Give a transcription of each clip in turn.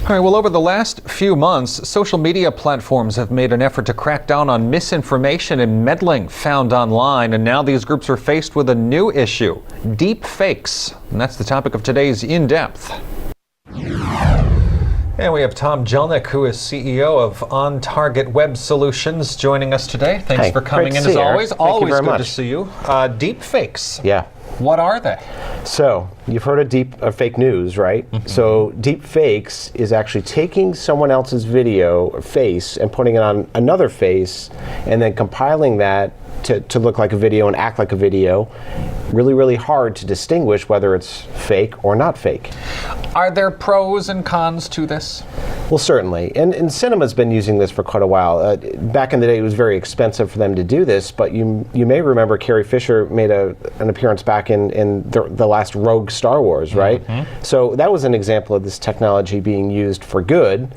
All right, well, over the last few months, social media platforms have made an effort to crack down on misinformation and meddling found online, and now these groups are faced with a new issue, deep fakes. And that's the topic of today's In Depth. And we have Tom Jelnick, who is CEO of On Target Web Solutions, joining us today. Thanks for coming in as always. Always good to see you. Deep fakes. Yeah. What are they? So you've heard of fake news, right? Mm-hmm. So deep fakes is actually taking someone else's video or face and putting it on another face and then compiling that to look like a video and act like a video. Really, really hard to distinguish whether it's fake or not fake. Are there pros and cons to this? Well, certainly. And cinema's been using this for quite a while. Back in the day, it was very expensive for them to do this, but you may remember Carrie Fisher made an appearance back in the last Rogue Star Wars, right? Mm-hmm. So that was an example of this technology being used for good.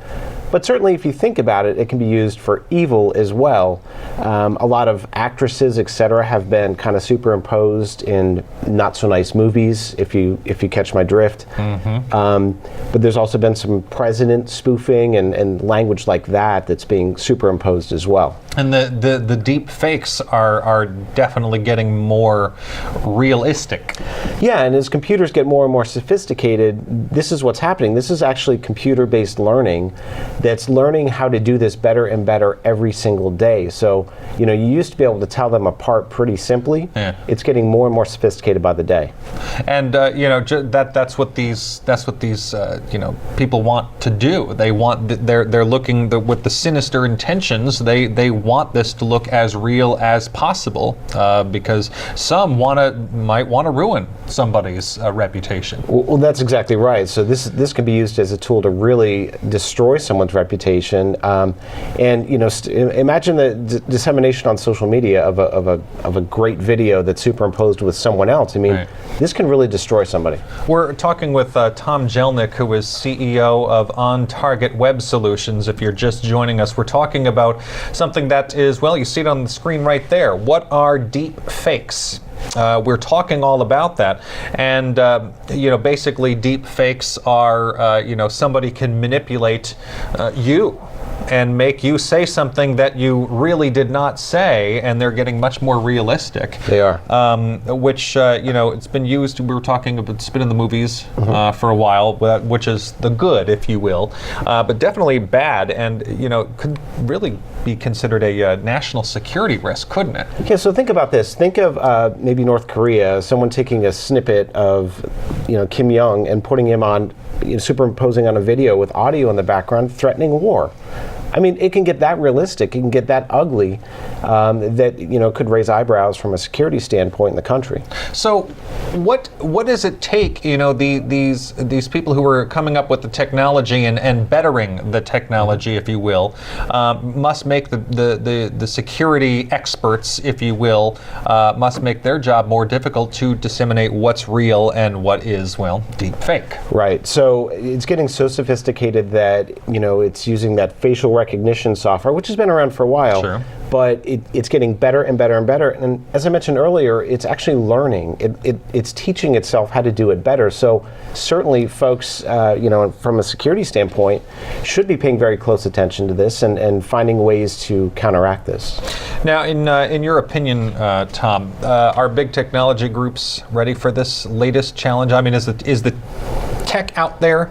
But certainly, if you think about it, it can be used for evil as well. A lot of actresses, etc., have been kind of superimposed in not so nice movies, if you catch my drift. Mm-hmm. But there's also been some president spoofing and language like that's being superimposed as well. And the deep fakes are definitely getting more realistic. Yeah, and as computers get more and more sophisticated, this is what's happening. This is actually computer-based learning that's learning how to do this better and better every single day. So, you used to be able to tell them apart pretty simply. Yeah. It's getting more and more sophisticated by the day. And that's what these people want to do. They're looking with the sinister intentions. They want this to look as real as possible because some might want to ruin somebody's reputation. Well, that's exactly right. So this can be used as a tool to really destroy someone's reputation. And imagine the dissemination on social media of a great video that's superimposed with someone else. I mean, right. This can really destroy somebody. We're talking with Tom Jelnick, who is CEO of On Target Web Solutions. If you're just joining us, we're talking about something that is, well, you see it on the screen right there. What are deep fakes? We're talking all about that, and basically deep fakes are somebody can manipulate you and make you say something that you really did not say, and they're getting much more realistic. They are. Which, it's been used, we were talking about, it's been in the movies for a while, which is the good, if you will, but definitely bad, and, could really be considered a national security risk, couldn't it? Okay, so think about this. Think of maybe North Korea, someone taking a snippet of, Kim Jong and putting him on, superimposing on a video with audio in the background, threatening war. I mean, it can get that realistic. It can get that ugly. That could raise eyebrows from a security standpoint in the country. So, what does it take? These people who are coming up with the technology and bettering the technology, if you will, must make the security experts, if you will, must make their job more difficult to disseminate what's real and what is, well, deep fake. Right. So it's getting so sophisticated that it's using that facial recognition software, which has been around for a while. Sure. But it's getting better and better and better. And as I mentioned earlier, it's actually learning. It's teaching itself how to do it better. So certainly folks, from a security standpoint, should be paying very close attention to this and finding ways to counteract this. Now, in your opinion, Tom, are big technology groups ready for this latest challenge? I mean, is the tech out there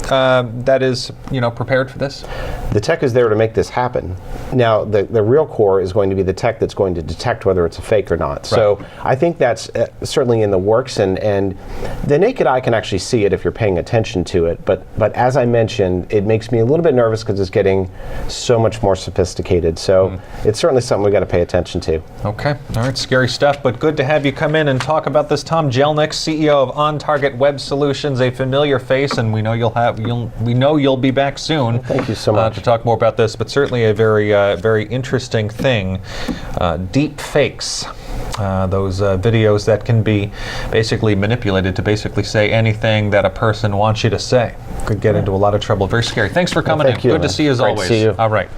that is, prepared for this? The tech is there to make this happen. Now, the real core is going to be the tech that's going to detect whether it's a fake or not. Right. So I think that's certainly in the works, and the naked eye can actually see it if you're paying attention to it. But as I mentioned, it makes me a little bit nervous because it's getting so much more sophisticated. So it's certainly something we've got to pay attention to. Okay. All right. Scary stuff, but good to have you come in and talk about this. Tom Jelnick, CEO of On Target Web Solutions, a familiar face, and we know you'll be back soon. Well, thank you so much. To talk more about this, but certainly a very interesting thing. Deep fakes. Those videos that can be basically manipulated to basically say anything that a person wants you to say. Could get into a lot of trouble. Very scary. Thanks for coming in. Good to see you as always. See you. All right.